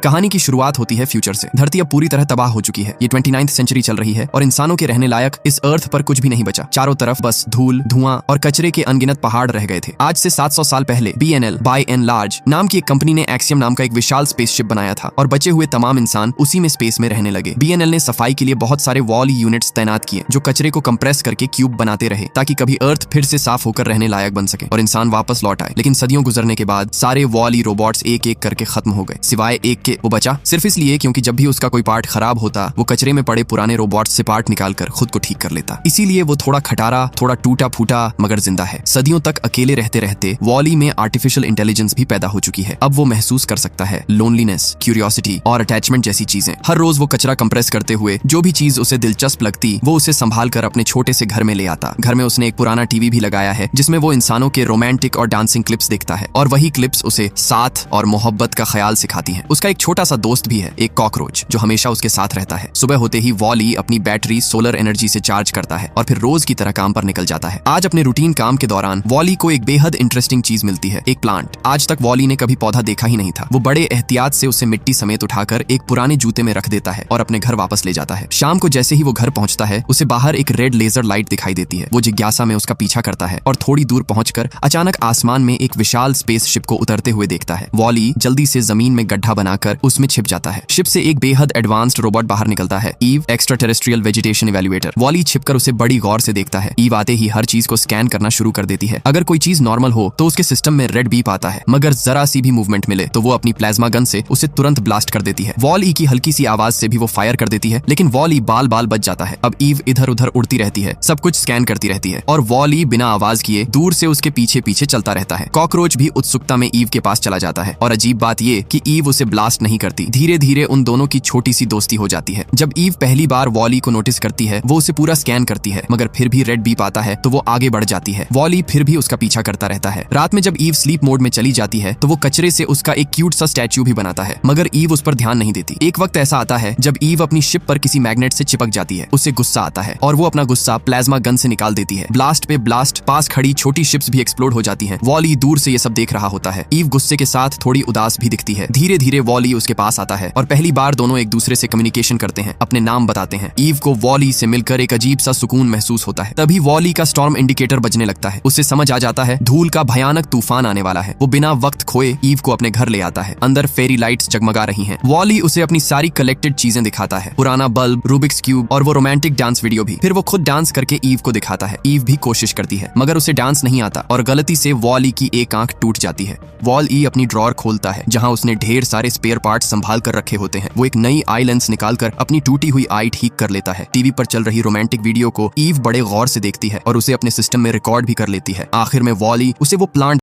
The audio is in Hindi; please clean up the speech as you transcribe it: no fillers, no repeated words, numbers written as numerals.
कहानी की शुरुआत होती है फ्यूचर से। धरती अब पूरी तरह तबाह हो चुकी है। ये 29th सेंचुरी चल रही है और इंसानों के रहने लायक इस अर्थ पर कुछ भी नहीं बचा। चारों तरफ बस धूल, धुआं और कचरे के अनगिनत पहाड़ रह गए थे। आज से 700 साल पहले BNL बाय एंड लार्ज नाम की एक कंपनी ने एक्सियम नाम का एक विशाल स्पेसशिप बनाया था और बचे हुए तमाम इंसान उसी में स्पेस में रहने लगे। BNL ने सफाई के लिए बहुत सारे वॉल यूनिट्स तैनात किए जो कचरे को कंप्रेस करके क्यूब बनाते रहे ताकि कभी अर्थ फिर से साफ होकर रहने लायक बन सके और इंसान वापस लौट आए। लेकिन सदियों गुजरने के बाद सारे वॉल रोबोट्स एक एक करके खत्म हो गए, सिवाय एक के। वो बचा सिर्फ इसलिए क्योंकि जब भी उसका कोई पार्ट खराब होता वो कचरे में पड़े पुराने रोबोट्स से पार्ट निकालकर खुद को ठीक कर लेता। इसीलिए वो थोड़ा खटारा, थोड़ा टूटा फूटा मगर जिंदा है। सदियों तक अकेले रहते रहते वॉली में आर्टिफिशियल इंटेलिजेंस भी पैदा हो चुकी है। अब वो महसूस कर सकता है लोनलीनेस, क्यूरियोसिटी और अटैचमेंट जैसी चीजें। हर रोज वो कचरा कंप्रेस करते हुए जो भी चीज उसे दिलचस्प लगती वो उसे संभाल कर अपने छोटे से घर में ले आता। घर में उसने एक पुराना टीवी भी लगाया है जिसमें वो इंसानों के रोमांटिक और डांसिंग क्लिप्स देखता है और वही क्लिप्स उसे साथ और मोहब्बत का ख्याल सिखाती हैं। उसका एक छोटा सा दोस्त भी है, एक कॉकरोच, जो हमेशा उसके साथ रहता है। सुबह होते ही वॉली अपनी बैटरी सोलर एनर्जी से चार्ज करता है और फिर रोज की तरह काम पर निकल जाता है। आज अपने रूटीन काम के दौरान वॉली को एक बेहद इंटरेस्टिंग चीज मिलती है, एक प्लांट। आज तक वॉली ने कभी पौधा देखा ही नहीं था। वो बड़े एहतियात से उसे मिट्टी समेत उठाकर एक पुराने जूते में रख देता है और अपने घर वापस ले जाता है। शाम को जैसे ही वो घर पहुंचता है उसे बाहर एक रेड लेजर लाइट दिखाई देती है। वो जिज्ञासा में उसका पीछा करता है और थोड़ी दूर पहुंचकर अचानक आसमान में एक विशाल स्पेसशिप को उतरते हुए देखता है। वॉली जल्दी से जमीन में गड्ढा बनाकर उसमें छिप जाता है। शिप से एक बेहद एडवांस्ड रोबोट बाहर निकलता है, Eve, extra terrestrial vegetation evaluator. Wall E छिपकर उसे बड़ी गौर से देखता है। ईव आते ही हर चीज को स्कैन करना शुरू कर देती है। अगर कोई चीज नॉर्मल हो तो उसके सिस्टम में रेड बीप आता है, मगर जरा सी भी मूवमेंट मिले तो वो अपनी प्लाज्मा गन से उसे तुरंत ब्लास्ट कर देती है। वॉल-ई की हल्की सी आवाज से भी वो फायर कर देती है, लेकिन वॉल-ई बाल बाल बच जाता है। अब ईव इधर उधर उड़ती रहती है, सब कुछ स्कैन करती रहती है और वॉल-ई बिना आवाज किए दूर से उसके पीछे पीछे चलता रहता है। कॉकरोच भी उत्सुकता में ईव के पास चला जाता है और अजीब बात ये कि ईव उसे ब्लास्ट नहीं करती। धीरे धीरे उन दोनों की छोटी सी दोस्ती हो जाती है। जब ईव पहली बार वॉल-ई को नोटिस करती है वो उसे पूरा स्कैन करती है, मगर फिर भी रेड बीप आता है तो वो आगे बढ़ जाती है। वॉल-ई फिर भी उसका पीछा करता रहता है। रात में जब ईव स्लीप मोड में चली जाती है तो वो कचरे से उसका एक क्यूट सा स्टैच्यू भी बनाता है, मगर ईव उस पर ध्यान नहीं देती। एक वक्त ऐसा आता है जब ईव अपनी शिप पर किसी मैग्नेट से चिपक जाती है। उसे गुस्सा आता है और वो अपना गुस्सा प्लाज्मा गन से निकाल देती है। ब्लास्ट पे ब्लास्ट, पास खड़ी छोटी शिप्स भी एक्सप्लोड हो जाती हैं। वॉल-ई दूर से ये सब देख रहा होता है। ईव गुस्से के साथ थोड़ी उदास भी दिखती है। धीरे धीरे वॉल-ई उसके पास आता है और पहली बार दोनों एक दूसरे से कम्युनिकेशन करते हैं, अपने नाम बताते हैं। ईव को वॉल-ई से मिलकर एक अजीब सा सुकून महसूस होता है। तभी वॉल-ई का स्टॉर्म इंडिकेटर बजने लगता है। उसे समझ आ जाता है धूल का भयानक तूफान आने वाला है। वो बिना वक्त खोए ईव को अपने घर ले आता है। अंदर फेरी लाइट्स जगमगा रही हैं। वॉल-ई उसे अपनी सारी कलेक्टेड चीजें दिखाता है, पुराना बल्ब, रूबिक्स क्यूब और वो रोमांटिक डांस वीडियो भी। फिर वो खुद डांस करके ईव को दिखाता है। ईव भी कोशिश करती है मगर उसे डांस नहीं आता और गलती से वॉल-ई की एक आंख टूट जाती है। वॉल-ई अपनी ड्रॉर खोलता है जहां उसने ढेर सारे स्पेयर पार्ट्स संभाल कर रखे होते हैं। वो एक नई आई लेंस निकालकर अपनी टूटी हुई आई ठीक कर लेता है। टीवी पर चल रही रोमांटिक वीडियो को ईव बड़े गौर से देखती है और उसे अपने सिस्टम में रिकॉर्ड भी कर लेती है। आखिर में वॉल-ई उसे वो प्लांट